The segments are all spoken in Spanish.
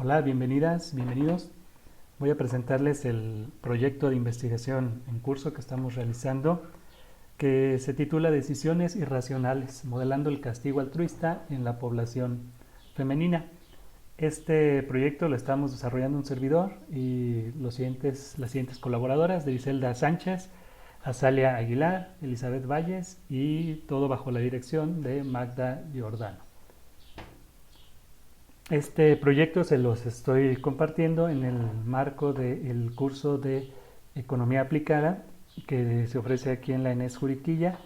Hola, bienvenidas, bienvenidos. Voy a presentarles el proyecto de investigación en curso que estamos realizando, que se titula Decisiones Irracionales, modelando el castigo altruista en la población femenina. Este proyecto lo estamos desarrollando un servidor y las siguientes colaboradoras: Griselda Sánchez, Azalia Aguilar, Elizabeth Valles, y todo bajo la dirección de Magda Giordano. Este proyecto se los estoy compartiendo en el marco del curso de Economía Aplicada que se ofrece aquí en la ENES Juriquilla,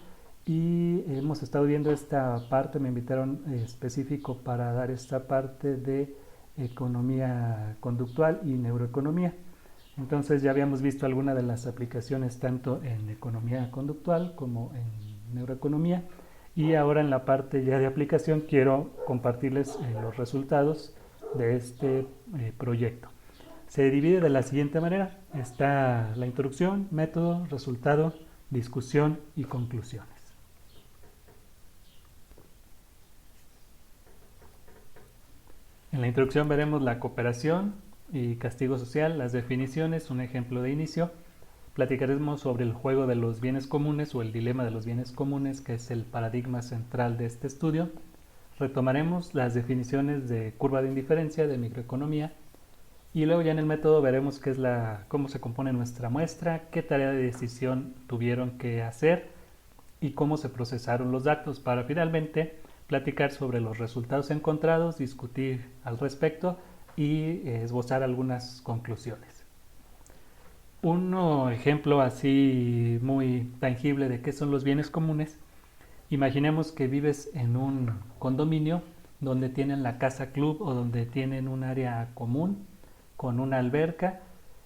y hemos estado viendo esta parte. Me invitaron específico para dar esta parte de economía conductual y neuroeconomía. Entonces ya habíamos visto algunas de las aplicaciones tanto en economía conductual como en neuroeconomía, y ahora en la parte ya de aplicación quiero compartirles los resultados de este proyecto. Se divide de la siguiente manera: está la introducción, método, resultado, discusión y conclusiones. En la introducción veremos la cooperación y castigo social, las definiciones, un ejemplo de inicio. Platicaremos sobre el juego de los bienes comunes o el dilema de los bienes comunes, que es el paradigma central de este estudio. Retomaremos las definiciones de curva de indiferencia, de microeconomía, y luego ya en el método veremos cómo se compone nuestra muestra, qué tarea de decisión tuvieron que hacer y cómo se procesaron los datos, para finalmente platicar sobre los resultados encontrados, discutir al respecto y esbozar algunas conclusiones. Un ejemplo así muy tangible de qué son los bienes comunes: imaginemos que vives en un condominio donde tienen la casa club o donde tienen un área común con una alberca,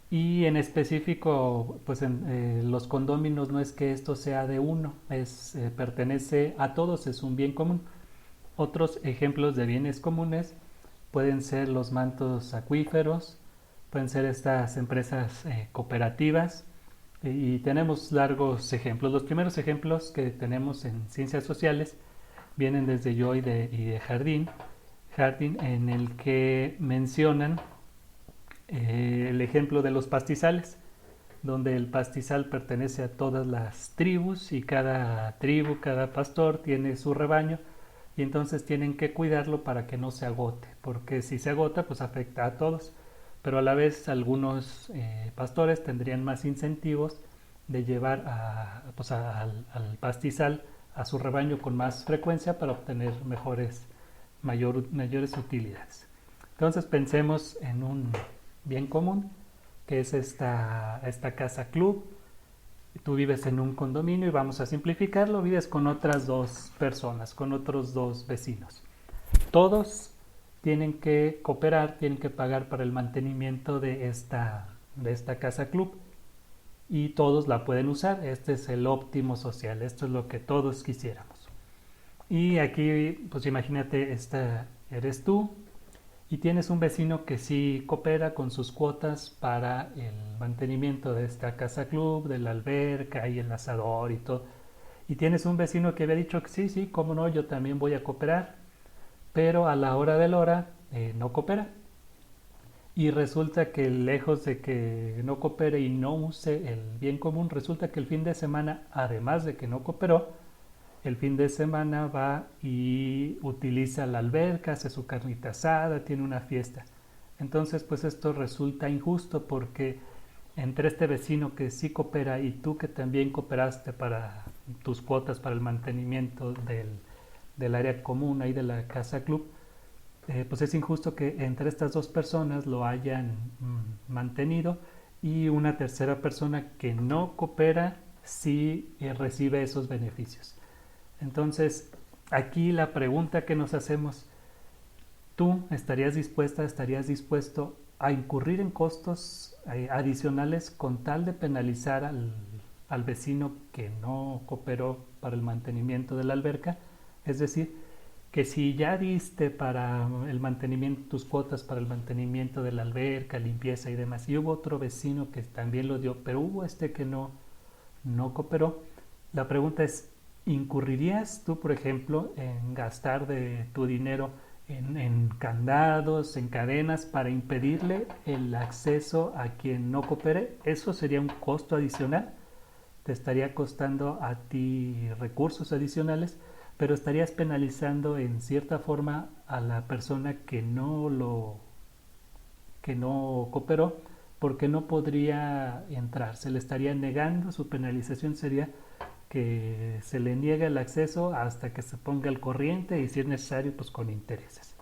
y en específico pues en los condóminos no es que esto sea de uno, pertenece a todos, es un bien común. Otros ejemplos de bienes comunes pueden ser los mantos acuíferos, pueden ser estas empresas cooperativas, y tenemos largos ejemplos. Los primeros ejemplos que tenemos en ciencias sociales vienen desde Joy y de Jardín, en el que mencionan el ejemplo de los pastizales, donde el pastizal pertenece a todas las tribus, y cada tribu, cada pastor tiene su rebaño, y entonces tienen que cuidarlo para que no se agote, porque si se agota pues afecta a todos. Pero a la vez algunos pastores tendrían más incentivos de llevar al pastizal a su rebaño con más frecuencia para obtener mayores utilidades. Entonces pensemos en un bien común, que es esta casa club. Tú vives en un condominio y vamos a simplificarlo, vives con otras dos personas, con otros dos vecinos. Todos tienen que cooperar, tienen que pagar para el mantenimiento de esta casa club, y todos la pueden usar. Este es el óptimo social, esto es lo que todos quisiéramos. Y aquí pues imagínate, eres tú, y tienes un vecino que sí coopera con sus cuotas para el mantenimiento de esta casa club, de la alberca y el asador y todo. Y tienes un vecino que había dicho que sí, cómo no, yo también voy a cooperar, pero a la hora de la hora no coopera. Y resulta que, lejos de que no coopere y no use el bien común, resulta que el fin de semana, además de que no cooperó, el fin de semana va y utiliza la alberca, hace su carnita asada, tiene una fiesta. Entonces pues esto resulta injusto, porque entre este vecino que sí coopera y tú que también cooperaste para tus cuotas para el mantenimiento del área común ahí de la casa club, pues es injusto que entre estas dos personas lo hayan mantenido, y una tercera persona que no coopera sí recibe esos beneficios. Entonces aquí la pregunta que nos hacemos: ¿tú estarías dispuesto a incurrir en costos adicionales con tal de penalizar al vecino que no cooperó para el mantenimiento de la alberca? Es decir, que si ya diste para el mantenimiento, tus cuotas para el mantenimiento de la alberca, limpieza y demás, y hubo otro vecino que también lo dio, pero hubo que no cooperó, la pregunta es: ¿incurrirías tú, por ejemplo, en gastar de tu dinero en candados, en cadenas, para impedirle el acceso a quien no coopere. Eso sería un costo adicional, te estaría costando a ti recursos adicionales, pero estarías penalizando en cierta forma a la persona que no cooperó, porque no podría entrar, se le estaría negando. Su penalización sería que se le niegue el acceso hasta que se ponga al corriente, y si es necesario, pues con intereses.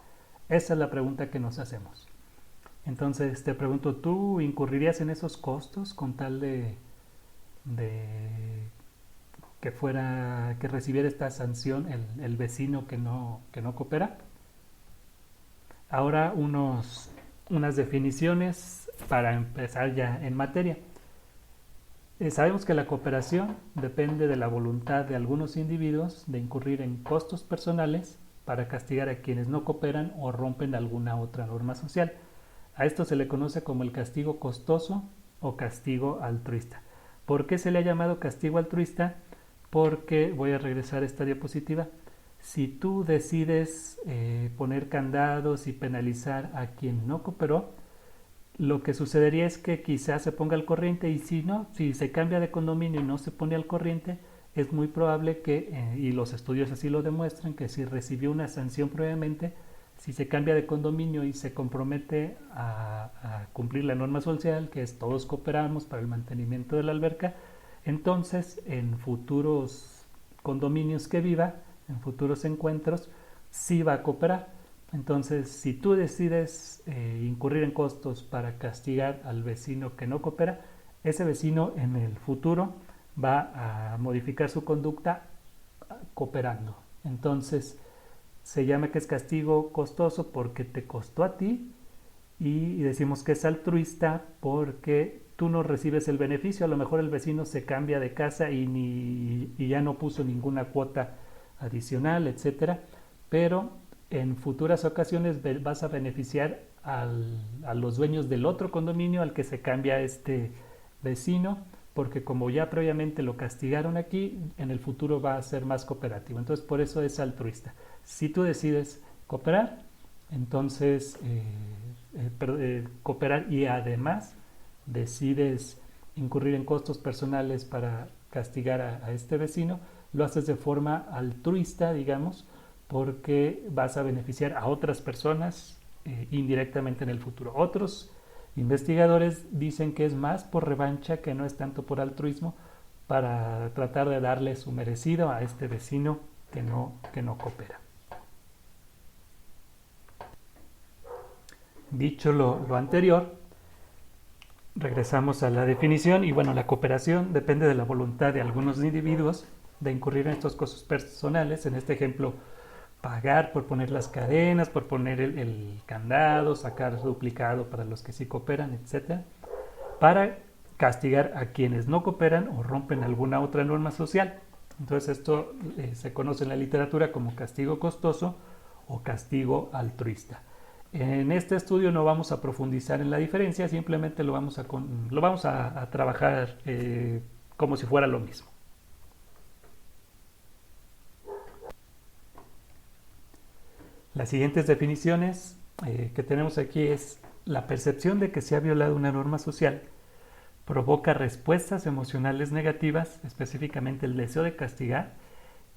Esa es la pregunta que nos hacemos. Entonces te pregunto, ¿tú incurrirías en esos costos con tal de que recibiera esta sanción el vecino que no coopera? Ahora unas definiciones para empezar ya en materia. Sabemos que la cooperación depende de la voluntad de algunos individuos de incurrir en costos personales para castigar a quienes no cooperan o rompen alguna otra norma social. A esto se le conoce como el castigo costoso o castigo altruista. ¿Por qué se le ha llamado castigo altruista? Porque, voy a regresar a esta diapositiva, si tú decides poner candados y penalizar a quien no cooperó, lo que sucedería es que quizás se ponga al corriente, y si no, si se cambia de condominio y no se pone al corriente, es muy probable que, y los estudios así lo demuestran, que si recibió una sanción previamente, si se cambia de condominio y se compromete a cumplir la norma social, que es todos cooperamos para el mantenimiento de la alberca, entonces en futuros condominios que viva, en futuros encuentros, sí va a cooperar. Entonces, si tú decides incurrir en costos para castigar al vecino que no coopera, ese vecino en el futuro va a modificar su conducta cooperando. Entonces, se llama que es castigo costoso porque te costó a ti, y decimos que es altruista porque tú no recibes el beneficio. A lo mejor el vecino se cambia de casa y ya no puso ninguna cuota adicional, etcétera, pero en futuras ocasiones vas a beneficiar a los dueños del otro condominio al que se cambia este vecino, porque como ya previamente lo castigaron aquí, en el futuro va a ser más cooperativo. Entonces, por eso es altruista. Si tú decides cooperar, entonces cooperar, y además decides incurrir en costos personales para castigar a este vecino, lo haces de forma altruista, digamos, porque vas a beneficiar a otras personas indirectamente en el futuro. Otros investigadores dicen que es más por revancha, que no es tanto por altruismo, para tratar de darle su merecido a este vecino que no coopera. Dicho lo anterior, regresamos a la definición. Y bueno, la cooperación depende de la voluntad de algunos individuos de incurrir en estos costos personales. En este ejemplo, pagar por poner las cadenas, por poner el candado, sacar duplicado para los que sí cooperan, etcétera, para castigar a quienes no cooperan o rompen alguna otra norma social. Entonces esto se conoce en la literatura como castigo costoso o castigo altruista. En este estudio no vamos a profundizar en la diferencia, simplemente lo vamos a trabajar como si fuera lo mismo. Las siguientes definiciones que tenemos aquí es: la percepción de que se ha violado una norma social provoca respuestas emocionales negativas, específicamente el deseo de castigar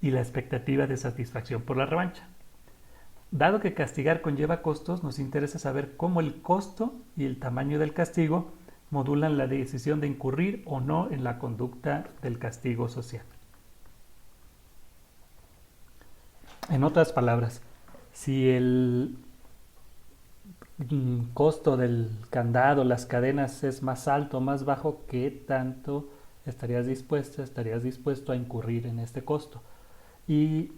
y la expectativa de satisfacción por la revancha. Dado que castigar conlleva costos, nos interesa saber cómo el costo y el tamaño del castigo modulan la decisión de incurrir o no en la conducta del castigo social. En otras palabras, si el costo del candado, las cadenas, es más alto o más bajo, ¿qué tanto estarías dispuesto a incurrir en este costo? Y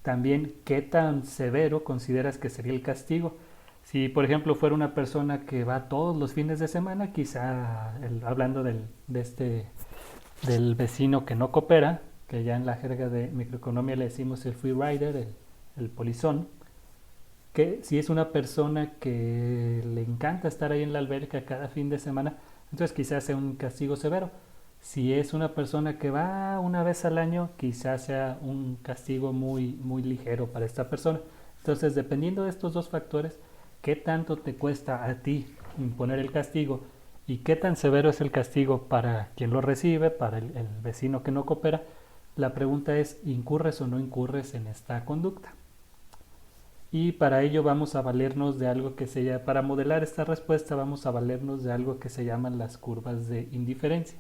también, ¿qué tan severo consideras que sería el castigo? Si, por ejemplo, fuera una persona que va todos los fines de semana, quizá, hablando del vecino que no coopera, que ya en la jerga de microeconomía le decimos el free rider, el polizón, que si es una persona que le encanta estar ahí en la alberca cada fin de semana, entonces quizás sea un castigo severo. Si es una persona que va una vez al año, quizás sea un castigo muy, muy ligero para esta persona. Entonces, dependiendo de estos dos factores, qué tanto te cuesta a ti imponer el castigo y qué tan severo es el castigo para quien lo recibe, para el vecino que no coopera, la pregunta es, ¿incurres o no incurres en esta conducta? Y para ello vamos a valernos de algo que se llama, para modelar esta respuesta vamos a valernos de algo que se llaman las curvas de indiferencia.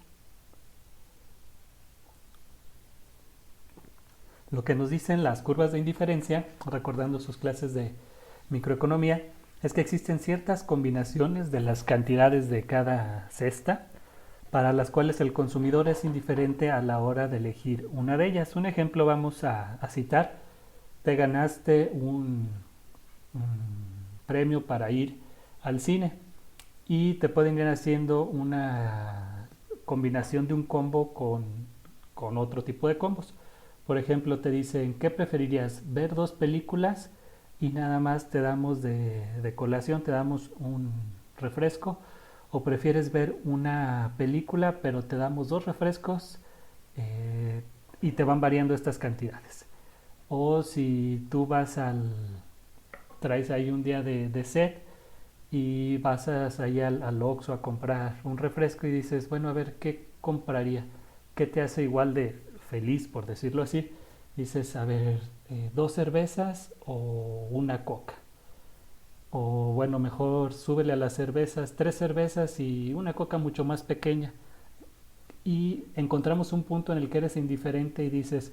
Lo que nos dicen las curvas de indiferencia, recordando sus clases de microeconomía, es que existen ciertas combinaciones de las cantidades de cada cesta para las cuales el consumidor es indiferente a la hora de elegir una de ellas. Un ejemplo vamos a citar: te ganaste un premio para ir al cine y te pueden ir haciendo una combinación de un combo con otro tipo de combos. Por ejemplo, te dicen, ¿qué preferirías? ¿Ver dos películas y nada más te damos de colación, te damos un refresco? ¿O prefieres ver una película pero te damos dos refrescos y te van variando estas cantidades? O si tú traes ahí un día de sed y vas ahí al Oxxo a comprar un refresco y dices, bueno, a ver, ¿qué compraría? ¿Qué te hace igual de feliz, por decirlo así? Dices, a ver, dos cervezas o una coca. O bueno, mejor súbele a las cervezas, tres cervezas y una coca mucho más pequeña. Y encontramos un punto en el que eres indiferente y dices,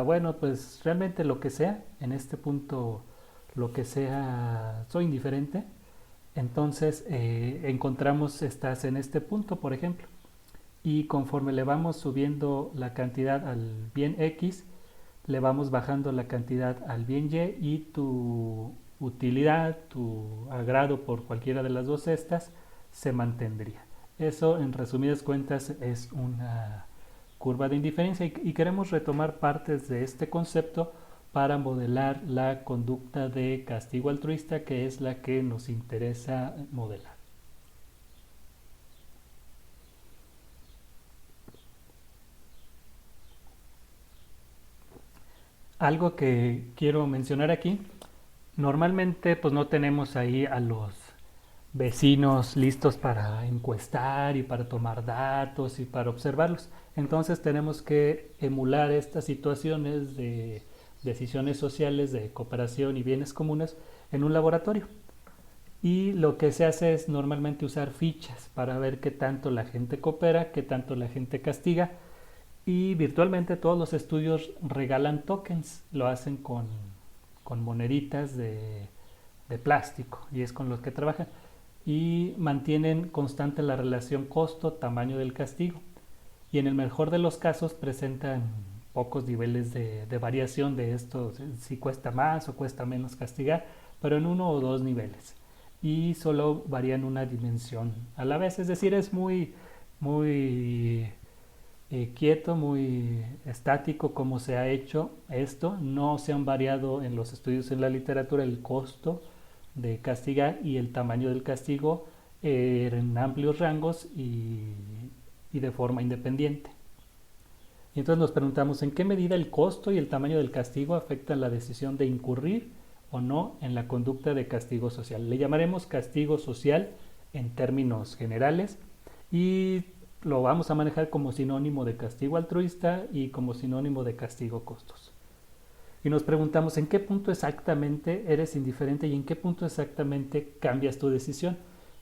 bueno, pues realmente lo que sea, en este punto lo que sea, soy indiferente. Entonces encontramos, estás en este punto, por ejemplo, y conforme le vamos subiendo la cantidad al bien X, le vamos bajando la cantidad al bien Y y tu utilidad, tu agrado por cualquiera de las dos cestas se mantendría. Eso, en resumidas cuentas, es una curva de indiferencia y queremos retomar partes de este concepto para modelar la conducta de castigo altruista, que es la que nos interesa modelar. Algo que quiero mencionar aquí, normalmente pues no tenemos ahí a los vecinos listos para encuestar y para tomar datos y para observarlos. Entonces tenemos que emular estas situaciones de decisiones sociales, de cooperación y bienes comunes en un laboratorio. Y lo que se hace es normalmente usar fichas para ver qué tanto la gente coopera, qué tanto la gente castiga. Y virtualmente todos los estudios regalan tokens, lo hacen con moneditas de plástico y es con los que trabajan. Y mantienen constante la relación costo-tamaño del castigo. Y en el mejor de los casos presentan pocos niveles de variación de esto, si cuesta más o cuesta menos castigar, pero en uno o dos niveles. Y solo varían una dimensión a la vez, es decir, es muy quieto, muy estático como se ha hecho esto. No se han variado en los estudios en la literatura el costo de castigar y el tamaño del castigo en amplios rangos y de forma independiente. Y entonces nos preguntamos en qué medida el costo y el tamaño del castigo afectan la decisión de incurrir o no en la conducta de castigo social. Le llamaremos castigo social en términos generales y lo vamos a manejar como sinónimo de castigo altruista y como sinónimo de castigo costos. Y nos preguntamos en qué punto exactamente eres indiferente y en qué punto exactamente cambias tu decisión.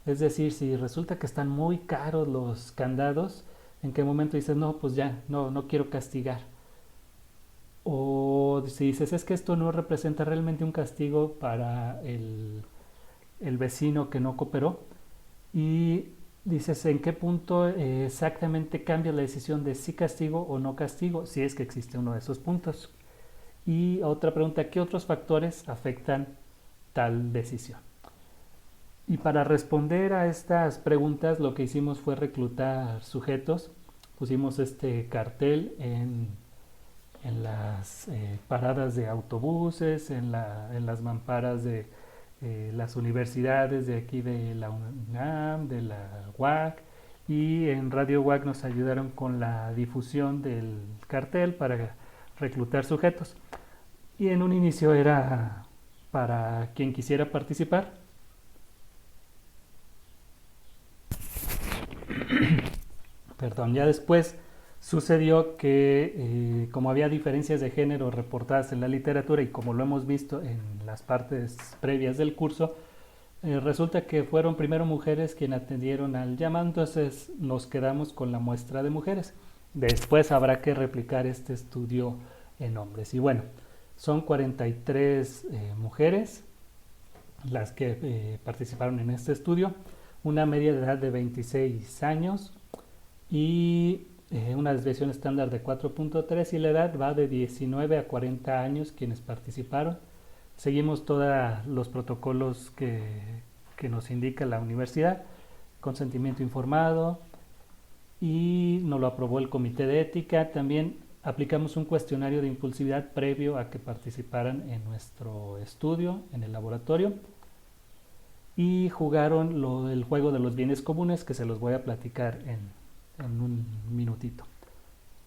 Es decir, si resulta que están muy caros los candados, ¿en qué momento dices, no, pues ya, no quiero castigar? O si dices, es que esto no representa realmente un castigo para el vecino que no cooperó, y dices, ¿en qué punto exactamente cambia la decisión de si castigo o no castigo? Si es que existe uno de esos puntos. Y otra pregunta, ¿qué otros factores afectan tal decisión? Y para responder a estas preguntas lo que hicimos fue reclutar sujetos. Pusimos este cartel en las paradas de autobuses, en las mamparas de las universidades de aquí de la UNAM, de la UAC, y en Radio UAC nos ayudaron con la difusión del cartel para reclutar sujetos. Y en un inicio era para quien quisiera participar. Perdón, ya después sucedió que como había diferencias de género reportadas en la literatura y como lo hemos visto en las partes previas del curso, resulta que fueron primero mujeres quienes atendieron al llamado, entonces nos quedamos con la muestra de mujeres. Después habrá que replicar este estudio en hombres. Y bueno, son 43 mujeres las que participaron en este estudio, una media de edad de 26 años y una desviación estándar de 4.3 y la edad va de 19 a 40 años quienes participaron. Seguimos todos los protocolos que nos indica la universidad, consentimiento informado y nos lo aprobó el comité de ética. También aplicamos un cuestionario de impulsividad previo a que participaran en nuestro estudio, en el laboratorio, y jugaron el juego de los bienes comunes que se los voy a platicar en un minutito.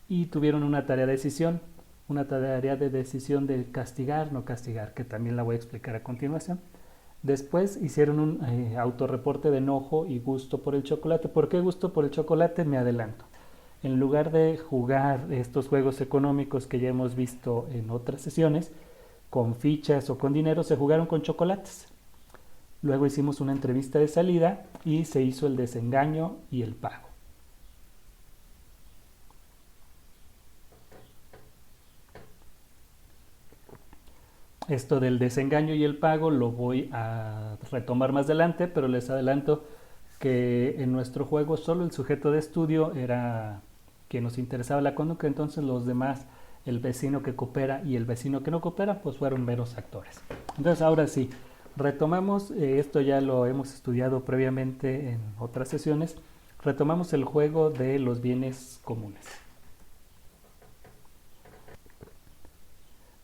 Y tuvieron una tarea de decisión, de castigar, no castigar, que también la voy a explicar a continuación. Después hicieron un autorreporte de enojo y gusto por el chocolate. ¿Por qué gusto por el chocolate? Me adelanto. En lugar de jugar estos juegos económicos que ya hemos visto en otras sesiones, con fichas o con dinero, se jugaron con chocolates. Luego hicimos una entrevista de salida y se hizo el desengaño y el pago. Esto del desengaño y el pago lo voy a retomar más adelante, pero les adelanto que en nuestro juego solo el sujeto de estudio era quien nos interesaba la conducta, entonces los demás, el vecino que coopera y el vecino que no coopera, pues fueron meros actores. Entonces ahora sí, retomamos, esto ya lo hemos estudiado previamente en otras sesiones, retomamos el juego de los bienes comunes.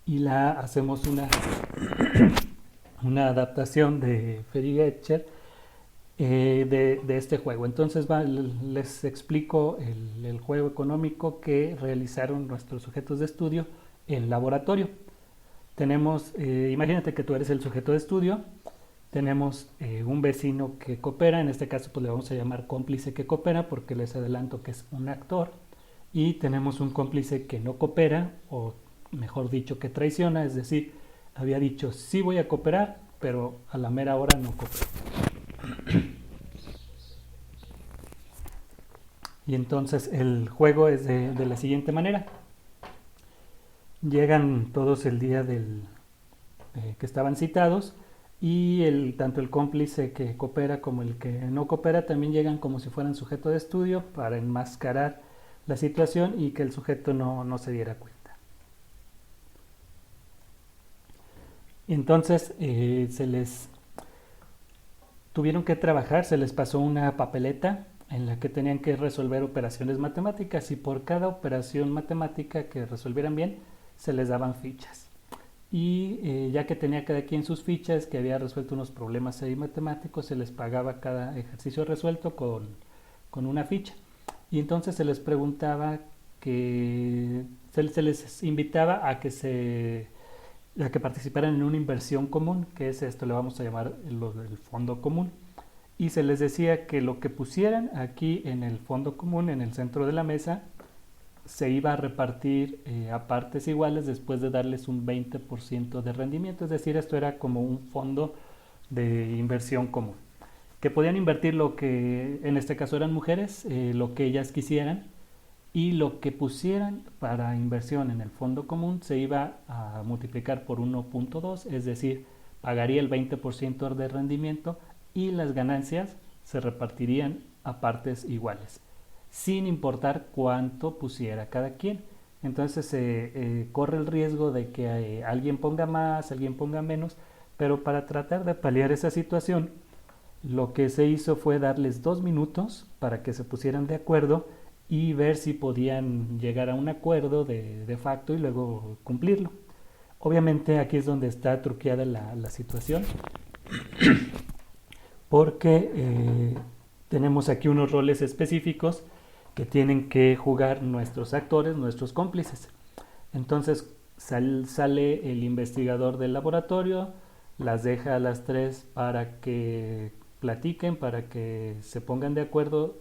Y hacemos una adaptación de Ferry-Getcher de este juego. Entonces les explico el juego económico que realizaron nuestros sujetos de estudio en laboratorio. Tenemos, imagínate que tú eres el sujeto de estudio, tenemos un vecino que coopera, en este caso pues le vamos a llamar cómplice que coopera porque les adelanto que es un actor, y tenemos un cómplice que no coopera, o mejor dicho que traiciona, es decir, había dicho sí voy a cooperar, pero a la mera hora no coopera. Y entonces el juego es de la siguiente manera. Llegan todos el día que estaban citados y tanto el cómplice que coopera como el que no coopera también llegan como si fueran sujeto de estudio para enmascarar la situación y que el sujeto no se diera cuenta. Entonces tuvieron que trabajar, se les pasó una papeleta en la que tenían que resolver operaciones matemáticas y por cada operación matemática que resolvieran bien se les daban fichas. Y ya que tenía cada quien sus fichas, que había resuelto unos problemas ahí matemáticos, se les pagaba cada ejercicio resuelto con una ficha. Y entonces se les preguntaba se les invitaba a que participaran en una inversión común, que es esto, le vamos a llamar el fondo común. Y se les decía que lo que pusieran aquí en el fondo común, en el centro de la mesa, se iba a repartir a partes iguales después de darles un 20% de rendimiento. Es decir, esto era como un fondo de inversión común, que podían invertir lo que en este caso eran mujeres, lo que ellas quisieran, y lo que pusieran para inversión en el fondo común se iba a multiplicar por 1.2, es decir, pagaría el 20% de rendimiento y las ganancias se repartirían a partes iguales, sin importar cuánto pusiera cada quien. Entonces corre el riesgo de que alguien ponga más, alguien ponga menos, pero para tratar de paliar esa situación, lo que se hizo fue darles 2 minutos para que se pusieran de acuerdo y ver si podían llegar a un acuerdo de facto y luego cumplirlo. Obviamente aquí es donde está truqueada la situación, porque tenemos aquí unos roles específicos que tienen que jugar nuestros actores, nuestros cómplices. Entonces sale el investigador del laboratorio, las deja a las tres para que platiquen, para que se pongan de acuerdo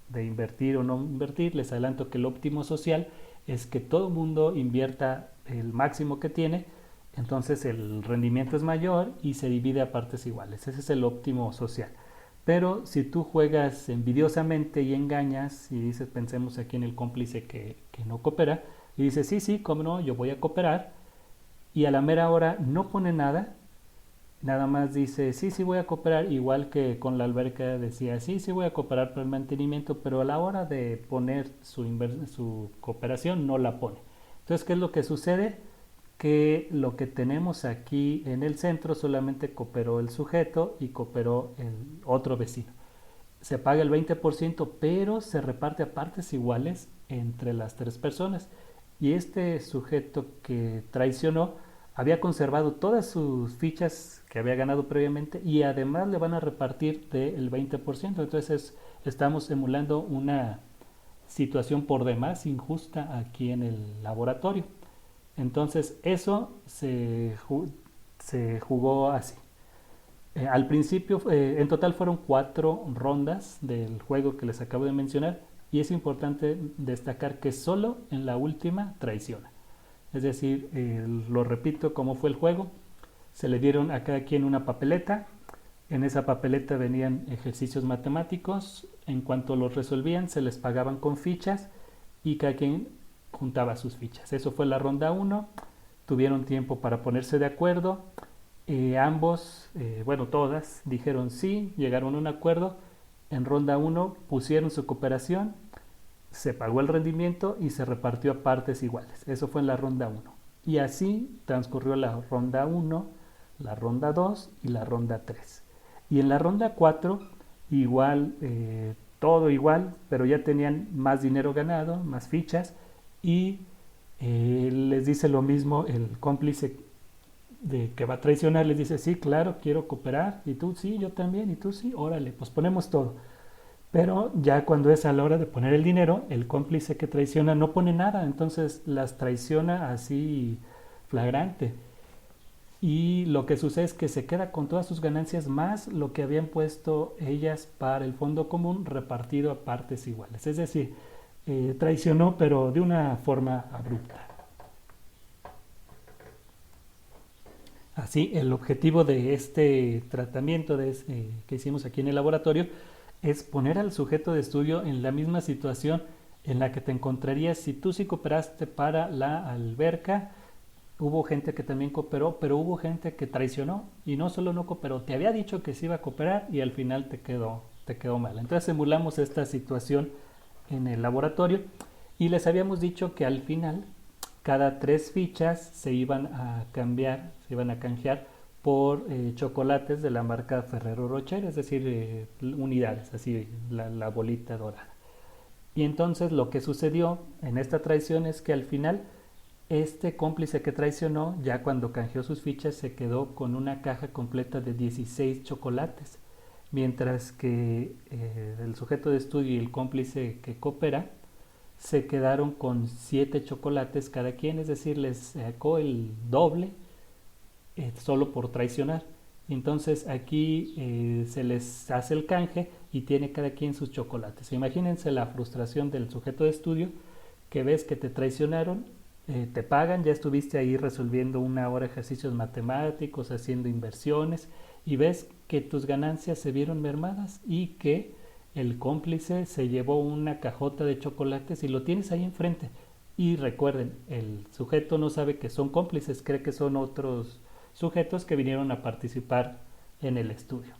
de invertir o no invertir. Les adelanto que el óptimo social es que todo el mundo invierta el máximo que tiene, entonces el rendimiento es mayor y se divide a partes iguales. Ese es el óptimo social. Pero si tú juegas envidiosamente y engañas y dices, pensemos aquí en el cómplice que no coopera, y dices, sí, sí, cómo no, yo voy a cooperar, y a la mera hora no pone nada, nada más dice, sí, sí voy a cooperar, igual que con la alberca decía, sí, sí voy a cooperar para el mantenimiento, pero a la hora de poner su cooperación no la pone. Entonces, ¿qué es lo que sucede? Que lo que tenemos aquí en el centro solamente cooperó el sujeto y cooperó el otro vecino. Se paga el 20%, pero se reparte a partes iguales entre las tres personas. Y este sujeto que traicionó había conservado todas sus fichas que había ganado previamente y además le van a repartir del 20%. Entonces estamos emulando una situación por demás injusta aquí en el laboratorio. Entonces eso se jugó así. Al principio, en total fueron 4 rondas del juego que les acabo de mencionar y es importante destacar que solo en la última traiciona. Es decir, lo repito cómo fue el juego. Se le dieron a cada quien una papeleta. En esa papeleta venían ejercicios matemáticos. En cuanto los resolvían, se les pagaban con fichas y cada quien juntaba sus fichas. Eso fue la ronda 1. Tuvieron tiempo para ponerse de acuerdo. Ambos, bueno, todas dijeron sí, llegaron a un acuerdo. En ronda 1 pusieron su cooperación, se pagó el rendimiento y se repartió a partes iguales. Eso fue en la ronda 1. Y así transcurrió la ronda 1, la ronda 2 y la ronda 3. Y en la ronda 4, igual, todo igual, pero ya tenían más dinero ganado, más fichas, y les dice lo mismo el cómplice de que va a traicionar, les dice, sí, claro, quiero cooperar, y tú sí, yo también, y tú sí, órale, pues ponemos todo. Pero ya cuando es a la hora de poner el dinero, el cómplice que traiciona no pone nada, entonces las traiciona así flagrante. Y lo que sucede es que se queda con todas sus ganancias más lo que habían puesto ellas para el fondo común repartido a partes iguales. Es decir, traicionó pero de una forma abrupta. Así, el objetivo de este tratamiento que hicimos aquí en el laboratorio es poner al sujeto de estudio en la misma situación en la que te encontrarías si tú sí cooperaste para la alberca. Hubo gente que también cooperó, pero hubo gente que traicionó y no solo no cooperó, te había dicho que sí iba a cooperar y al final te quedó mal. Entonces emulamos esta situación en el laboratorio y les habíamos dicho que al final cada 3 fichas se iban a cambiar, se iban a canjear por chocolates de la marca Ferrero Rocher, es decir, unidades, así la bolita dorada. Y entonces lo que sucedió en esta traición es que al final este cómplice que traicionó, ya cuando canjeó sus fichas, se quedó con una caja completa de 16 chocolates, mientras que el sujeto de estudio y el cómplice que coopera se quedaron con 7 chocolates cada quien, es decir, les sacó el doble solo por traicionar. Entonces aquí se les hace el canje y tiene cada quien sus chocolates. Imagínense la frustración del sujeto de estudio que ves que te traicionaron, te pagan, ya estuviste ahí resolviendo una hora ejercicios matemáticos, haciendo inversiones y ves que tus ganancias se vieron mermadas y que el cómplice se llevó una cajota de chocolates y lo tienes ahí enfrente. Y recuerden, el sujeto no sabe que son cómplices, cree que son otros sujetos que vinieron a participar en el estudio.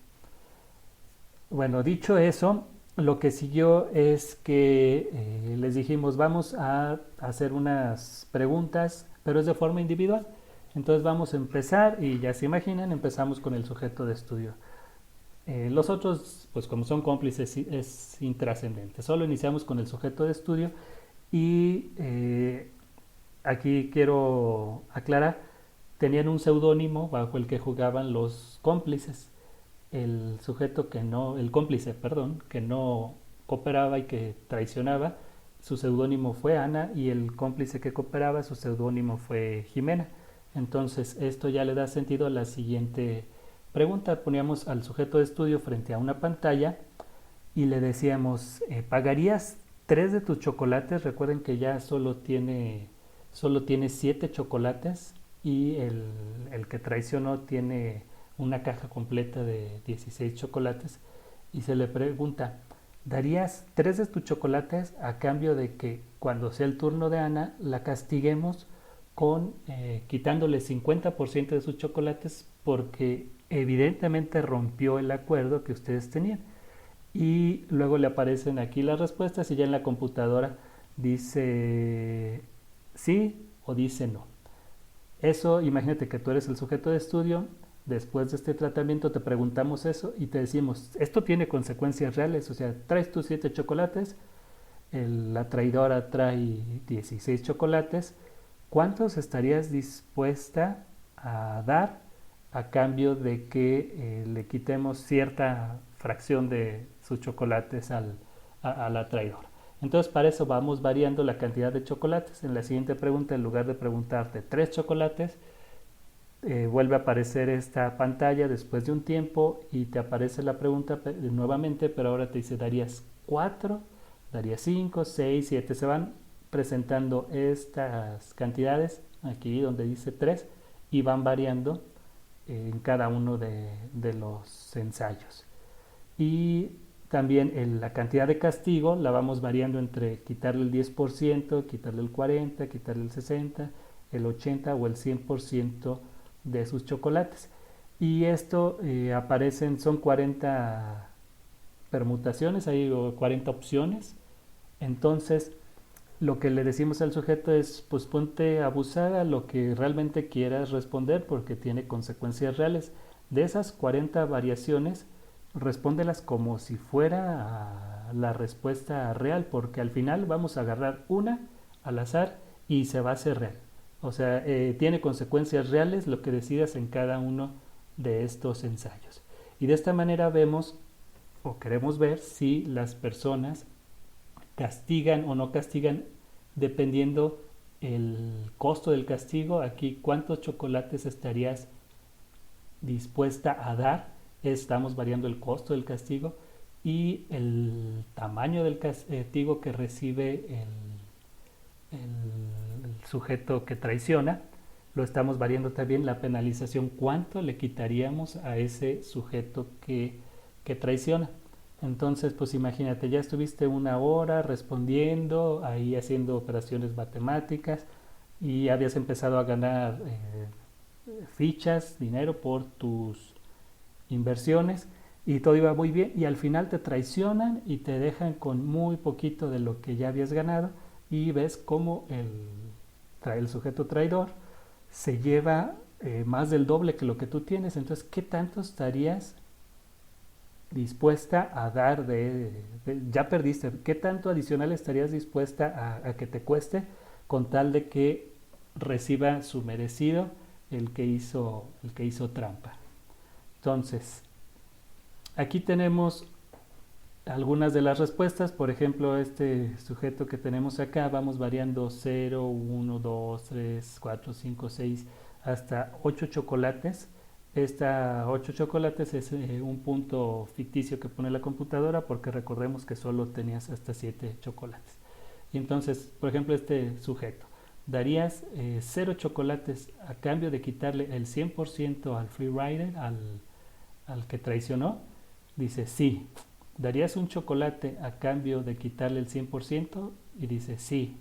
Bueno, dicho eso, lo que siguió es que les dijimos vamos a hacer unas preguntas, pero es de forma individual. Entonces vamos a empezar y ya se imaginan, empezamos con el sujeto de estudio. Los otros, pues como son cómplices, es intrascendente. Solo iniciamos con el sujeto de estudio y aquí quiero aclarar, tenían un seudónimo bajo el que jugaban los cómplices. El sujeto que no, el cómplice, perdón, que no cooperaba y que traicionaba, su seudónimo fue Ana y el cómplice que cooperaba, su seudónimo fue Jimena. Entonces esto ya le da sentido a la siguiente pregunta. Poníamos al sujeto de estudio frente a una pantalla y le decíamos, ¿pagarías 3 de tus chocolates? Recuerden que ya solo tiene 7 chocolates y el que traicionó tiene una caja completa de 16 chocolates. Y se le pregunta, ¿darías 3 de tus chocolates a cambio de que cuando sea el turno de Ana la castiguemos con quitándole 50% de sus chocolates porque evidentemente rompió el acuerdo que ustedes tenían? Y luego le aparecen aquí las respuestas y ya en la computadora dice sí o dice no. Eso, imagínate que tú eres el sujeto de estudio, después de este tratamiento te preguntamos eso y te decimos, esto tiene consecuencias reales, o sea, traes tus 7 chocolates, la traidora trae 16 chocolates, ¿cuántos estarías dispuesta a dar a cambio de que le quitemos cierta fracción de sus chocolates a la traidora? Entonces para eso vamos variando la cantidad de chocolates. En la siguiente pregunta, en lugar de preguntarte 3 chocolates, vuelve a aparecer esta pantalla después de un tiempo y te aparece la pregunta nuevamente, pero ahora te dice, ¿darías 4? ¿Darías 5? 6, 7? Se van presentando estas cantidades aquí donde dice 3 y van variando en cada uno de los ensayos. Y también la cantidad de castigo la vamos variando entre quitarle el 10%, quitarle el 40%, quitarle el 60%, el 80% o el 100% de sus chocolates. Y esto aparecen, son 40 permutaciones, hay 40 opciones. Entonces, lo que le decimos al sujeto es, pues ponte a abusar a lo que realmente quieras responder porque tiene consecuencias reales. De esas 40 variaciones, respóndelas como si fuera la respuesta real, porque al final vamos a agarrar una al azar y se va a hacer real. O sea, tiene consecuencias reales lo que decidas en cada uno de estos ensayos. Y de esta manera vemos o queremos ver si las personas castigan o no castigan dependiendo el costo del castigo. Aquí, ¿cuántos chocolates estarías dispuesta a dar? Estamos variando el costo del castigo y el tamaño del castigo que recibe el sujeto que traiciona. Lo estamos variando también la penalización, cuánto le quitaríamos a ese sujeto que traiciona. Entonces, pues imagínate, ya estuviste una hora respondiendo, ahí haciendo operaciones matemáticas y habías empezado a ganar fichas, dinero por tus inversiones y todo iba muy bien y al final te traicionan y te dejan con muy poquito de lo que ya habías ganado y ves cómo el sujeto traidor se lleva más del doble que lo que tú tienes. Entonces, ¿qué tanto estarías dispuesta a dar ya perdiste, qué tanto adicional estarías dispuesta a que te cueste con tal de que reciba su merecido el que hizo trampa? Entonces, aquí tenemos algunas de las respuestas. Por ejemplo, este sujeto que tenemos acá, vamos variando 0, 1, 2, 3, 4, 5, 6, hasta 8 chocolates. Esta 8 chocolates es un punto ficticio que pone la computadora porque recordemos que solo tenías hasta 7 chocolates. Y entonces, por ejemplo, este sujeto, ¿darías 0 chocolates a cambio de quitarle el 100% al free rider, al que traicionó? Dice sí. ¿Darías un chocolate a cambio de quitarle el 100%? Y dice sí.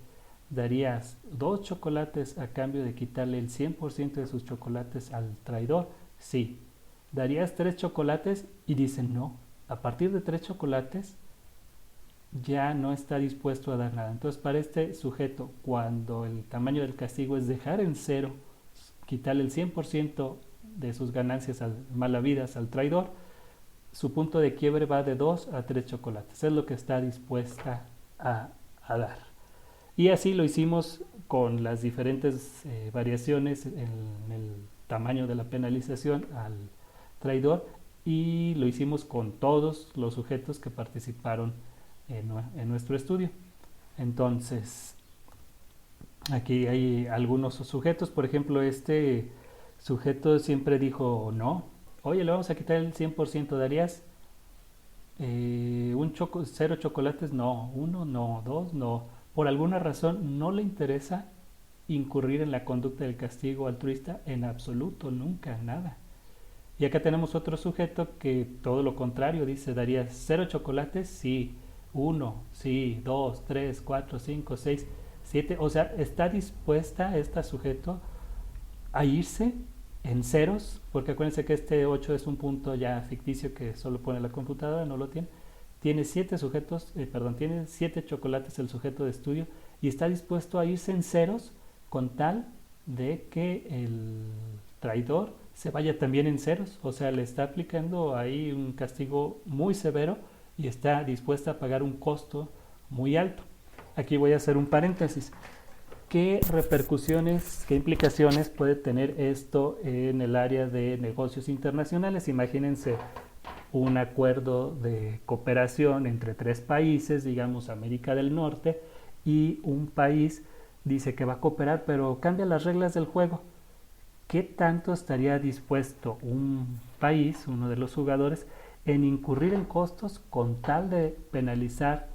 ¿Darías 2 chocolates a cambio de quitarle el 100% de sus chocolates al traidor? Sí. ¿Darías 3 chocolates? Y dice no. A partir de 3 chocolates ya no está dispuesto a dar nada. Entonces para este sujeto, cuando el tamaño del castigo es dejar en cero, quitarle el 100% de sus ganancias malavidas al traidor, su punto de quiebre va de 2 a 3 chocolates. Es lo que está dispuesta a dar. Y así lo hicimos con las diferentes variaciones en el tamaño de la penalización al traidor y lo hicimos con todos los sujetos que participaron en nuestro estudio. Entonces, Aquí hay algunos sujetos, por ejemplo, este sujeto siempre dijo no. Oye, le vamos a quitar el 100%, ¿darías cero chocolates? No, uno, no, dos, no. Por alguna razón no le interesa incurrir en la conducta del castigo altruista en absoluto, nunca, nada. Y acá tenemos otro sujeto que todo lo contrario dice, ¿darías cero chocolates? Sí, uno, sí, dos, tres, cuatro, cinco, seis, siete. O sea, está dispuesta esta sujeto a irse en ceros, porque acuérdense que este 8 es un punto ya ficticio que solo pone la computadora, no lo tiene. Tiene 7 sujetos, tiene 7 chocolates el sujeto de estudio y está dispuesto a irse en ceros con tal de que el traidor se vaya también en ceros. O sea, le está aplicando ahí un castigo muy severo y está dispuesta a pagar un costo muy alto. Aquí voy a hacer un paréntesis. ¿Qué repercusiones, qué implicaciones puede tener esto en el área de negocios internacionales? Imagínense un acuerdo de cooperación entre 3 países, digamos América del Norte, y un país dice que va a cooperar, pero cambia las reglas del juego. ¿Qué tanto estaría dispuesto un país, uno de los jugadores, en incurrir en costos con tal de penalizar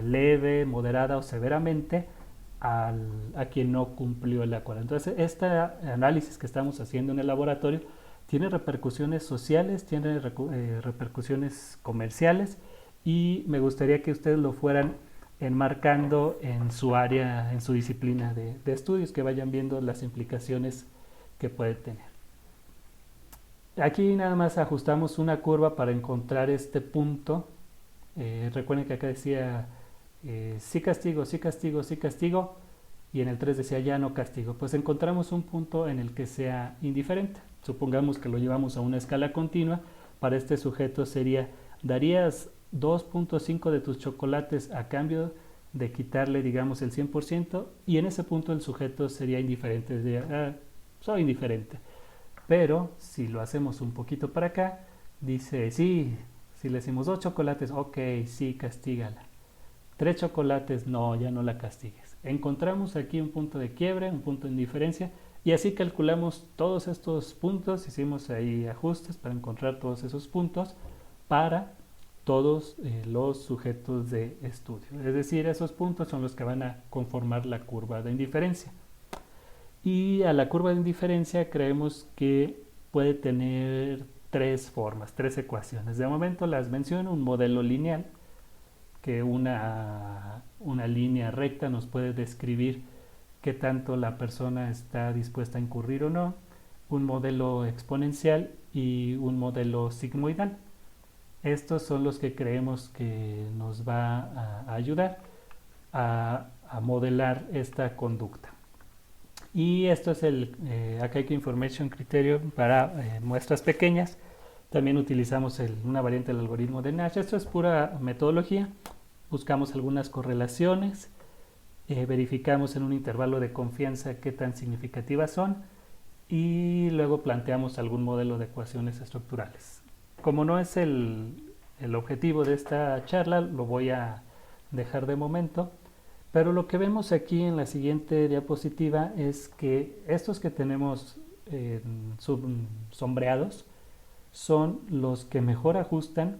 leve, moderada o severamente a quien no cumplió el acuerdo? Entonces, este análisis que estamos haciendo en el laboratorio tiene repercusiones sociales, tiene repercusiones comerciales y me gustaría que ustedes lo fueran enmarcando en su área, en su disciplina de estudios, que vayan viendo las implicaciones que puede tener. Aquí nada más ajustamos una curva para encontrar este punto. Recuerden que acá decía sí castigo, sí castigo, sí castigo, y en el 3 decía ya no castigo. Pues encontramos un punto en el que sea indiferente. Supongamos que lo llevamos a una escala continua. Para este sujeto sería, ¿darías 2.5 de tus chocolates a cambio de quitarle, digamos, el 100%? Y en ese punto el sujeto sería indiferente, diría, soy indiferente. Pero si lo hacemos un poquito para acá, dice, sí, si le decimos 2 chocolates, ok, sí, castígala. 3 chocolates, no, ya no la castigues. Encontramos aquí un punto de quiebre, un punto de indiferencia, y así calculamos todos estos puntos, hicimos ahí ajustes para encontrar todos esos puntos para todos los sujetos de estudio. Es decir, esos puntos son los que van a conformar la curva de indiferencia. Y a la curva de indiferencia creemos que puede tener 3 formas, 3 ecuaciones. De momento las menciono: un modelo lineal, que una línea recta nos puede describir qué tanto la persona está dispuesta a incurrir o no; un modelo exponencial y un modelo sigmoidal. Estos son los que creemos que nos va a ayudar a modelar esta conducta. Y esto es el Akaike Information Criterion para muestras pequeñas. También utilizamos una variante del algoritmo de Nash. Esto es pura metodología. Buscamos algunas correlaciones, verificamos en un intervalo de confianza qué tan significativas son y luego planteamos algún modelo de ecuaciones estructurales. Como no es el objetivo de esta charla, lo voy a dejar de momento. Pero lo que vemos aquí en la siguiente diapositiva es que estos que tenemos sombreados son los que mejor ajustan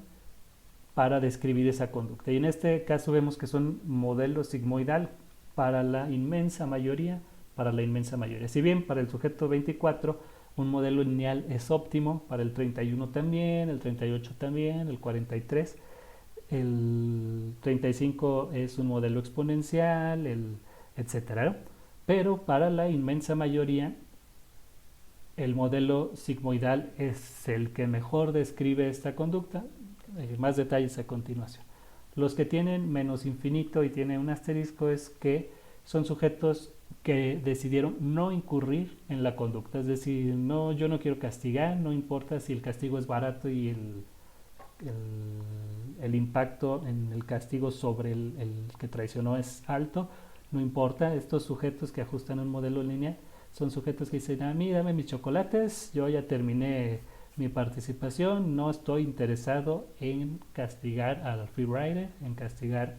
para describir esa conducta. Y en este caso vemos que son modelos sigmoidal para la inmensa mayoría, Si bien para el sujeto 24 un modelo lineal es óptimo, para el 31 también, el 38 también, el 43, el 35 es un modelo exponencial, etcétera. Pero para la inmensa mayoría el modelo sigmoidal es el que mejor describe esta conducta. Más detalles a continuación. Los que tienen menos infinito y tienen un asterisco es que son sujetos que decidieron no incurrir en la conducta. Es decir, no, yo no quiero castigar, no importa si el castigo es barato y el impacto en el castigo sobre el que traicionó es alto, no importa. Estos sujetos que ajustan un modelo lineal son sujetos que dicen, a mí dame mis chocolates, yo ya terminé mi participación, no estoy interesado en castigar al free rider, en castigar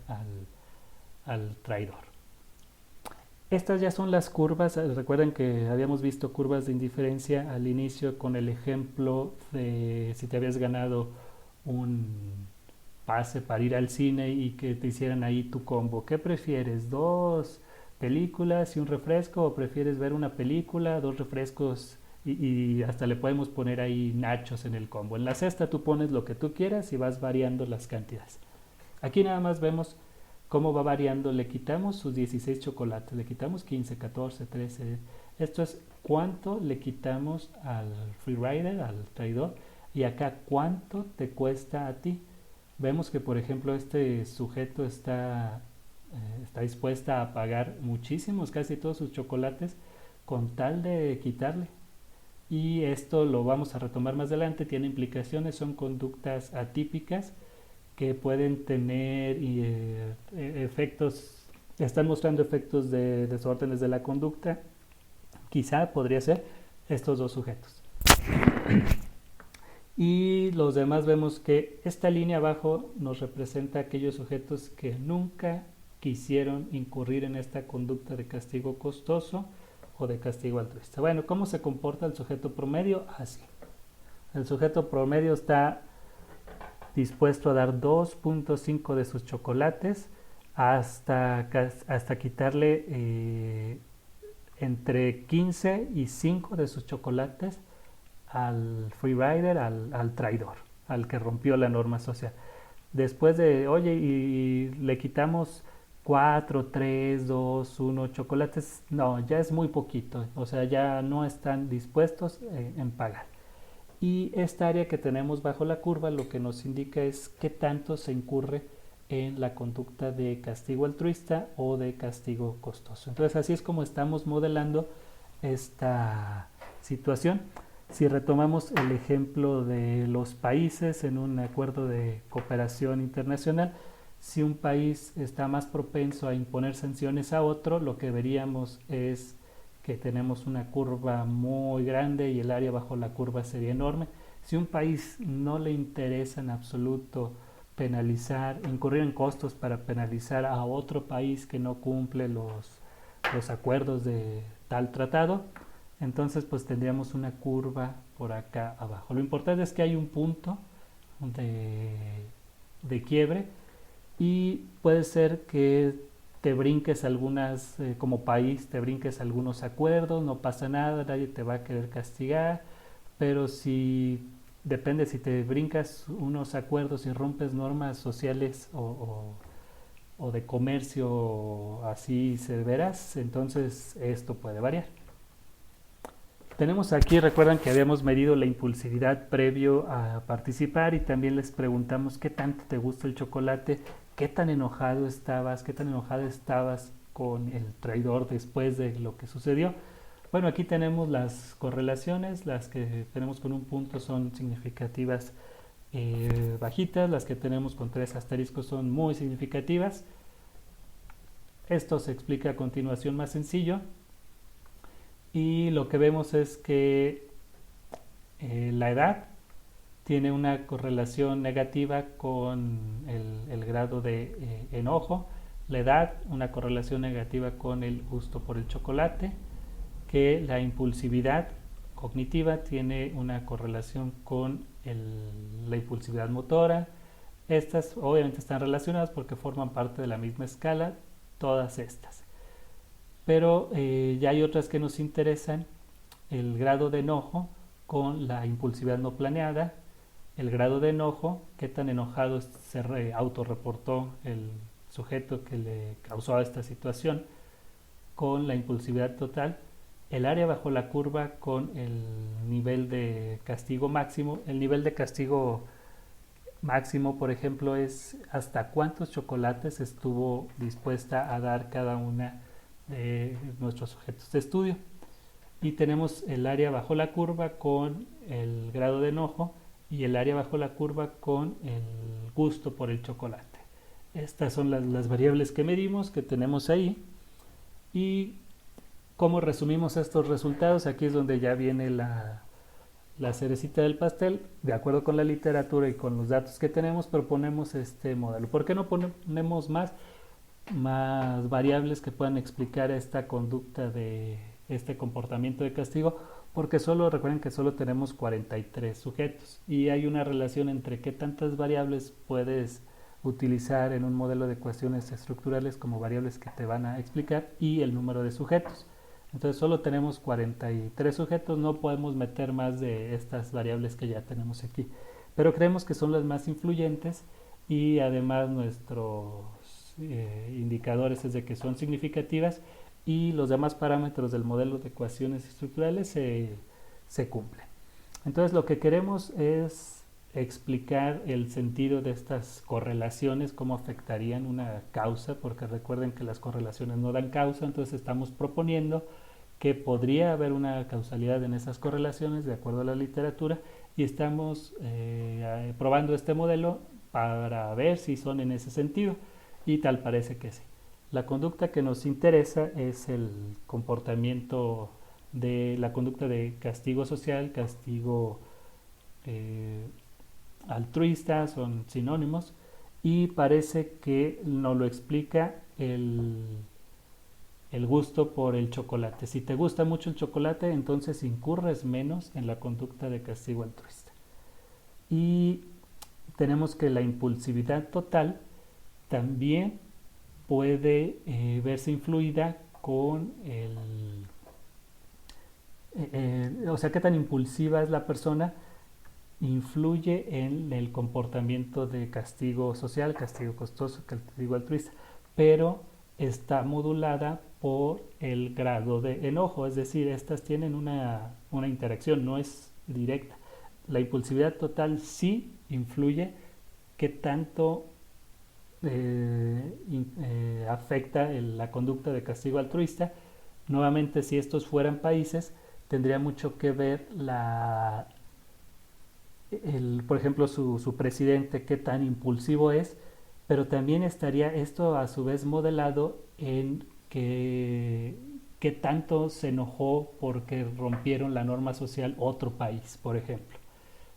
al traidor. Estas ya son las curvas. Recuerden que habíamos visto curvas de indiferencia al inicio con el ejemplo de si te habías ganado un pase para ir al cine y que te hicieran ahí tu combo. ¿Qué prefieres? ¿Dos películas y un refresco? ¿O prefieres ver una película, dos refrescos y hasta le podemos poner ahí nachos en el combo? En la cesta tú pones lo que tú quieras y vas variando las cantidades. Aquí nada más vemos cómo va variando. Le quitamos sus 16 chocolates, le quitamos 15, 14, 13. Esto es cuánto le quitamos al freerider, al traidor, y acá cuánto te cuesta a ti. Vemos que, por ejemplo, este sujeto está dispuesta a pagar muchísimos, casi todos sus chocolates, con tal de quitarle. Y esto lo vamos a retomar más adelante, tiene implicaciones, son conductas atípicas que pueden tener efectos, están mostrando efectos de desórdenes de la conducta. Quizá podría ser estos dos sujetos. Y los demás vemos que esta línea abajo nos representa aquellos sujetos que nunca quisieron incurrir en esta conducta de castigo costoso o de castigo altruista. Bueno, ¿cómo se comporta el sujeto promedio? Así. El sujeto promedio está dispuesto a dar 2.5 de sus chocolates hasta quitarle entre 15 y 5 de sus chocolates al freerider, al traidor, al que rompió la norma social. Después de, oye, y le quitamos 4, 3, 2, 1 chocolates, no, ya es muy poquito, o sea, ya no están dispuestos en pagar. Y esta área que tenemos bajo la curva lo que nos indica es qué tanto se incurre en la conducta de castigo altruista o de castigo costoso. Entonces así es como estamos modelando esta situación. Si retomamos el ejemplo de los países en un acuerdo de cooperación internacional, si un país está más propenso a imponer sanciones a otro, lo que veríamos es que tenemos una curva muy grande y el área bajo la curva sería enorme. Si un país no le interesa en absoluto penalizar, incurrir en costos para penalizar a otro país que no cumple los acuerdos de tal tratado, entonces pues tendríamos una curva por acá abajo. Lo importante es que hay un punto de quiebre y puede ser que te brinques algunas, como país, te brinques algunos acuerdos, no pasa nada, nadie te va a querer castigar, pero depende si te brincas unos acuerdos y rompes normas sociales o de comercio así severas, entonces esto puede variar. Tenemos aquí, recuerdan que habíamos medido la impulsividad previo a participar y también les preguntamos qué tanto te gusta el chocolate, qué tan enojado estabas, qué tan enojada estabas con el traidor después de lo que sucedió. Bueno, aquí tenemos las correlaciones, las que tenemos con un punto son significativas bajitas, las que tenemos con 3 asteriscos son muy significativas. Esto se explica a continuación más sencillo. Y lo que vemos es que la edad tiene una correlación negativa con el grado de enojo, la edad una correlación negativa con el gusto por el chocolate, que la impulsividad cognitiva tiene una correlación con la impulsividad motora. Estas obviamente están relacionadas porque forman parte de la misma escala, todas estas. Pero ya hay otras que nos interesan, el grado de enojo con la impulsividad no planeada, el grado de enojo, qué tan enojado se autorreportó el sujeto que le causó esta situación, con la impulsividad total, el área bajo la curva con el nivel de castigo máximo. El nivel de castigo máximo, por ejemplo, es hasta cuántos chocolates estuvo dispuesta a dar cada una de nuestros sujetos de estudio. Y tenemos el área bajo la curva con el grado de enojo y el área bajo la curva con el gusto por el chocolate. Estas son las variables que medimos, que tenemos ahí. Y cómo resumimos estos resultados, aquí es donde ya viene la cerecita del pastel. De acuerdo con la literatura y con los datos que tenemos, proponemos este modelo. ¿Por qué no ponemos más? más variables que puedan explicar esta conducta de este comportamiento de castigo, porque recuerden que solo tenemos 43 sujetos y hay una relación entre qué tantas variables puedes utilizar en un modelo de ecuaciones estructurales como variables que te van a explicar y el número de sujetos. Entonces solo tenemos 43 sujetos, no podemos meter más de estas variables que ya tenemos aquí, pero creemos que son las más influyentes y además nuestros indicadores es de que son significativas y los demás parámetros del modelo de ecuaciones estructurales se cumplen. Entonces lo que queremos es explicar el sentido de estas correlaciones, cómo afectarían una causa, porque recuerden que las correlaciones no dan causa, entonces estamos proponiendo que podría haber una causalidad en esas correlaciones de acuerdo a la literatura y estamos probando este modelo para ver si son en ese sentido y tal parece que sí. La conducta que nos interesa es el comportamiento de la conducta de castigo social, castigo altruista, son sinónimos, y parece que nos lo explica el gusto por el chocolate. Si te gusta mucho el chocolate, entonces incurres menos en la conducta de castigo altruista. Y tenemos que la impulsividad total también puede verse influida con o sea, qué tan impulsiva es la persona influye en el comportamiento de castigo social, castigo costoso, castigo altruista, pero está modulada por el grado de enojo, es decir, estas tienen una interacción, no es directa. La impulsividad total sí influye qué tanto afecta la conducta de castigo altruista. Nuevamente, si estos fueran países, tendría mucho que ver por ejemplo, su presidente, qué tan impulsivo es, pero también estaría esto a su vez modelado en qué tanto se enojó porque rompieron la norma social otro país, por ejemplo.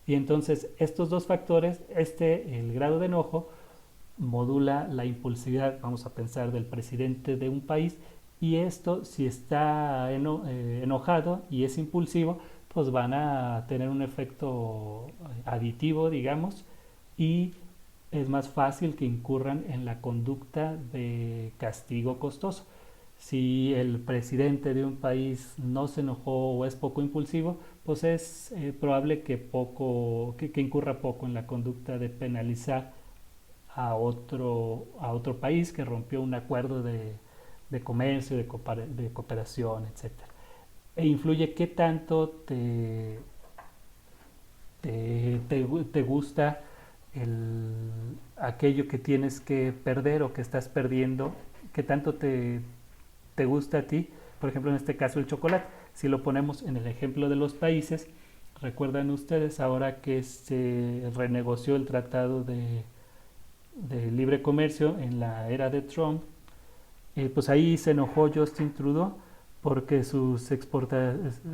Y entonces estos dos factores, el grado de enojo, modula la impulsividad, vamos a pensar, del presidente de un país, y esto, si está enojado y es impulsivo, pues van a tener un efecto aditivo, digamos, y es más fácil que incurran en la conducta de castigo costoso. Si el presidente de un país no se enojó o es poco impulsivo, pues es probable que incurra poco en la conducta de penalizar a otro país que rompió un acuerdo de comercio, de cooperación, etcétera. E influye qué tanto te gusta aquello que tienes que perder o que estás perdiendo, qué tanto te gusta a ti, por ejemplo en este caso el chocolate. Si lo ponemos en el ejemplo de los países, recuerdan ustedes ahora que se renegoció el tratado de libre comercio en la era de Trump, pues ahí se enojó Justin Trudeau porque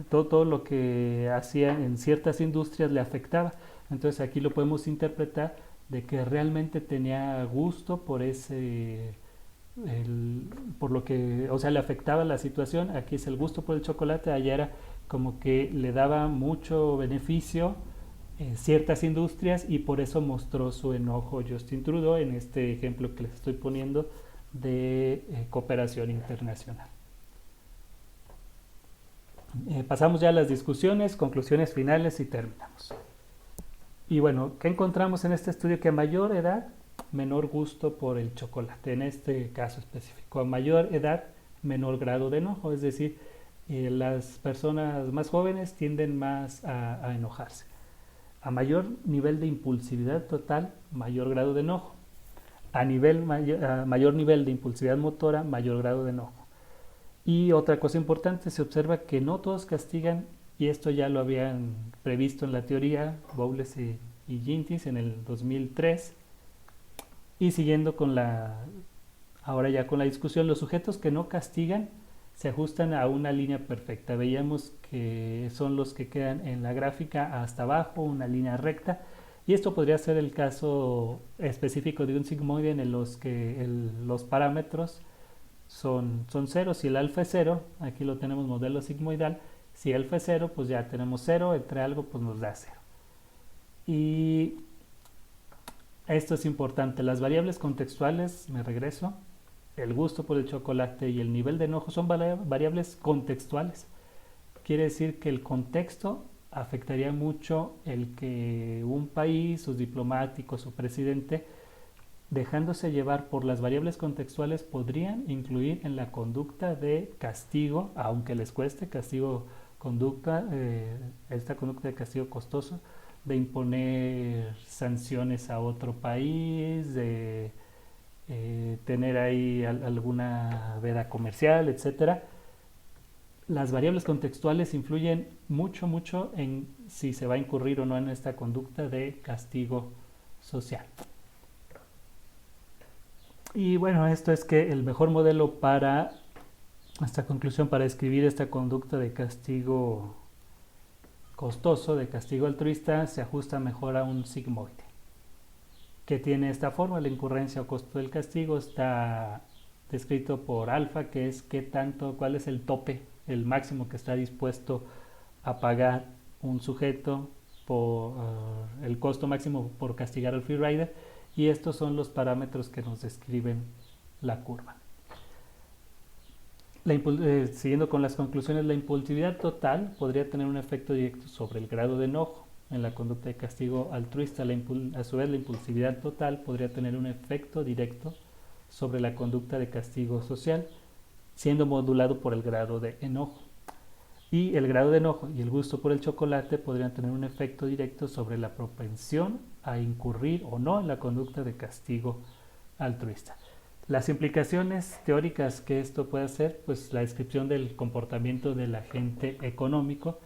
todo lo que hacía en ciertas industrias le afectaba. Entonces aquí lo podemos interpretar de que realmente tenía gusto por lo que, o sea, le afectaba la situación. Aquí es el gusto por el chocolate, allá era como que le daba mucho beneficio ciertas industrias y por eso mostró su enojo Justin Trudeau en este ejemplo que les estoy poniendo de cooperación internacional. Pasamos ya a las discusiones, conclusiones finales y terminamos. Y bueno, ¿qué encontramos en este estudio? Que a mayor edad, menor gusto por el chocolate, en este caso específico. A mayor edad, menor grado de enojo, es decir, las personas más jóvenes tienden más a enojarse. A mayor nivel de impulsividad total, mayor grado de enojo. A mayor nivel de impulsividad motora, mayor grado de enojo. Y otra cosa importante, se observa que no todos castigan, y esto ya lo habían previsto en la teoría Bowles y Gintis en el 2003. Y siguiendo ahora ya con la discusión, los sujetos que no castigan se ajustan a una línea perfecta. Veíamos que son los que quedan en la gráfica hasta abajo, una línea recta, Y esto podría ser el caso específico de un sigmoide en los que los parámetros son ceros. Si el alfa es cero, aquí lo tenemos modelo sigmoidal. Si alfa es cero, pues ya tenemos cero, entre algo pues nos da cero. Y esto es importante, las variables contextuales, me regreso, el gusto por el chocolate y el nivel de enojo son variables contextuales. Quiere decir que el contexto afectaría mucho el que un país, sus diplomáticos, su presidente, dejándose llevar por las variables contextuales, podrían incluir en la conducta de castigo, aunque les cueste castigo conducta, esta conducta de castigo costoso, de imponer sanciones a otro país, de tener ahí alguna veda comercial, etcétera. Las variables contextuales influyen mucho en si se va a incurrir o no en esta conducta de castigo social. Y bueno, esto es que el mejor modelo para esta conclusión, para describir esta conducta de castigo costoso, de castigo altruista, se ajusta mejor a un sigmoide, que tiene esta forma: la incurrencia o costo del castigo está descrito por alfa, que es cuál es el tope, el máximo que está dispuesto a pagar un sujeto por el costo máximo por castigar al freerider, y estos son los parámetros que nos describen la curva. Siguiendo con las conclusiones, la impulsividad total podría tener un efecto directo sobre el grado de enojo en la conducta de castigo altruista. A su vez, la impulsividad total podría tener un efecto directo sobre la conducta de castigo social, siendo modulado por el grado de enojo. Y el grado de enojo y el gusto por el chocolate podrían tener un efecto directo sobre la propensión a incurrir o no en la conducta de castigo altruista. Las implicaciones teóricas que esto puede hacer, pues la descripción del comportamiento del agente económico.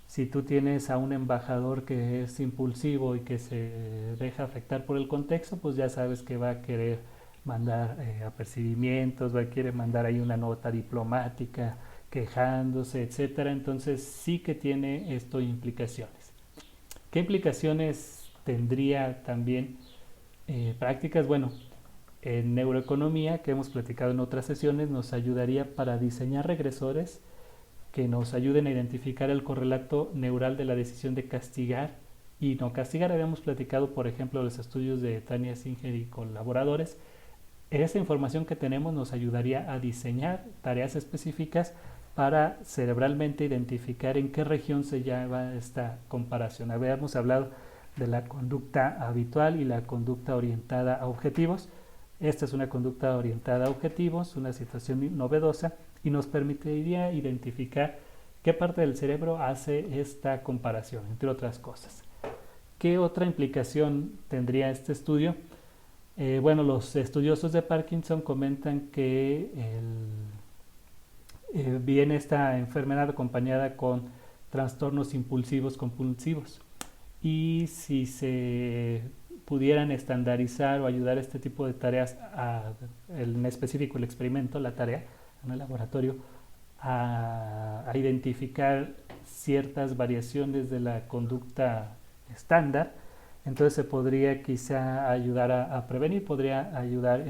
Si tú tienes a un embajador que es impulsivo y que se deja afectar por el contexto, pues ya sabes que va a querer mandar apercibimientos, va a querer mandar ahí una nota diplomática quejándose, etcétera. Entonces sí que tiene esto implicaciones. ¿Qué implicaciones tendría también prácticas? Bueno, en neuroeconomía, que hemos platicado en otras sesiones, nos ayudaría para diseñar regresores que nos ayuden a identificar el correlato neural de la decisión de castigar y no castigar. Habíamos platicado, por ejemplo, los estudios de Tania Singer y colaboradores. Esa información que tenemos nos ayudaría a diseñar tareas específicas para cerebralmente identificar en qué región se lleva esta comparación. Habíamos hablado de la conducta habitual y la conducta orientada a objetivos. Esta es una conducta orientada a objetivos, una situación novedosa, y nos permitiría identificar qué parte del cerebro hace esta comparación, entre otras cosas. ¿Qué otra implicación tendría este estudio? Bueno, los estudiosos de Parkinson comentan que viene esta enfermedad acompañada con trastornos impulsivos compulsivos, y si se pudieran estandarizar o ayudar a este tipo de tareas, en específico el experimento, la tarea en el laboratorio, a identificar ciertas variaciones de la conducta estándar, entonces se podría quizá ayudar a prevenir, podría ayudar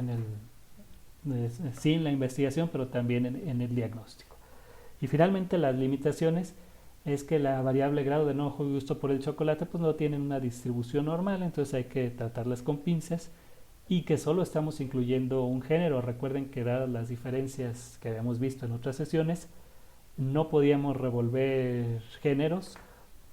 sin la investigación, pero también en el diagnóstico. Y finalmente, las limitaciones es que la variable grado de enojo y gusto por el chocolate pues no tienen una distribución normal, entonces hay que tratarlas con pinzas, y que solo estamos incluyendo un género. Recuerden que dadas las diferencias que habíamos visto en otras sesiones, no podíamos revolver géneros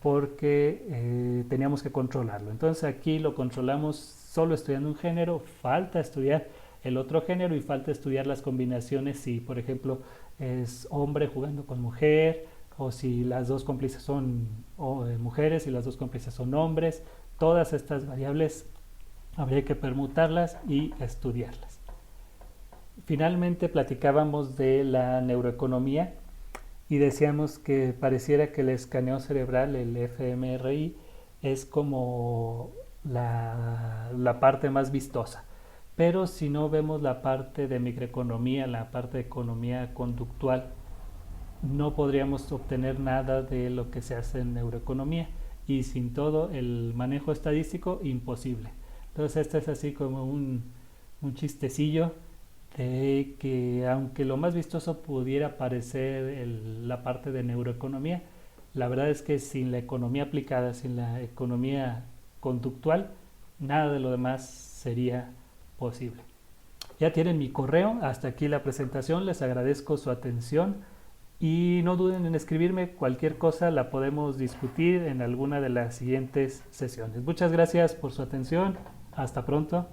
porque teníamos que controlarlo. Entonces aquí lo controlamos solo estudiando un género, falta estudiar el otro género y falta estudiar las combinaciones, si por ejemplo es hombre jugando con mujer, o si las dos cómplices son mujeres y las dos cómplices son hombres. Todas estas variables habría que permutarlas y estudiarlas. Finalmente platicábamos de la neuroeconomía y decíamos que pareciera que el escaneo cerebral, el fMRI, es como la parte más vistosa. Pero si no vemos la parte de microeconomía, la parte de economía conductual, no podríamos obtener nada de lo que se hace en neuroeconomía. y sin todo el manejo estadístico, imposible. Entonces este es así como un chistecillo de que aunque lo más vistoso pudiera parecer la parte de neuroeconomía, la verdad es que sin la economía aplicada, sin la economía conductual, nada de lo demás sería posible. Ya tienen mi correo, hasta aquí la presentación, les agradezco su atención y no duden en escribirme, cualquier cosa la podemos discutir en alguna de las siguientes sesiones. Muchas gracias por su atención, hasta pronto.